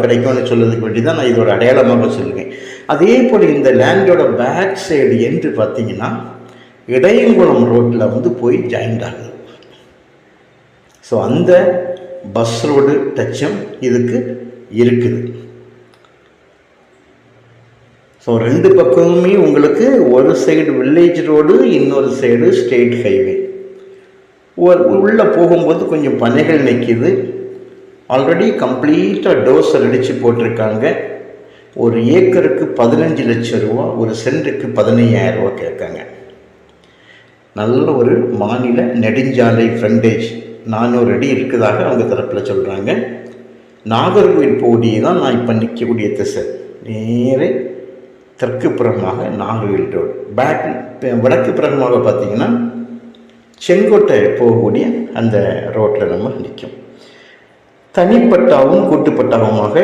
கிடைக்கும்னு சொல்றதுக்கு வேண்டி தான் நான் இது ஒரு அடையாளமாக சொல்லுவேன். அதே போல் இந்த லேண்டோட பேக் சைடு என்று பார்த்தீங்கன்னா இடையங்குளம் ரோட்டில் வந்து போய் ஜாயிண்ட் ஆகுது. ஸோ அந்த பஸ் ரோடு டச்சும் இதுக்கு இருக்குது. ஸோ ரெண்டு பக்கமுமே உங்களுக்கு ஒரு சைடு வில்லேஜ் ரோடு, இன்னொரு சைடு ஸ்டேட் ஹைவே. உள்ளே போகும்போது கொஞ்சம் பனைகள் நிற்கிது. ஆல்ரெடி கம்ப்ளீட்டாக டோசர் அடித்து போட்டிருக்காங்க. ஒரு ஏக்கருக்கு 15 லட்சம் ரூபா, ஒரு சென்ட்டுக்கு 15,000 ரூபா கேட்காங்க. நல்ல ஒரு மாநில நெடுஞ்சாலை ஃப்ரண்டேஜ் 400 அடி இருக்கிறதாக அவங்க தரப்பில் சொல்கிறாங்க. நாகர்கோவில் பகுதியை தான் நான் இப்போ நிற்கக்கூடிய திசை. நேரே தெற்கு புறமாக நாகர்கோவில் ரோடு, வடக்கு புறமாக பார்த்தீங்கன்னா செங்கோட்டை போகக்கூடிய அந்த ரோட்டில் நம்ம நிற்கும். தனிப்பட்டாவும் கூட்டுப்பட்டாவுமாக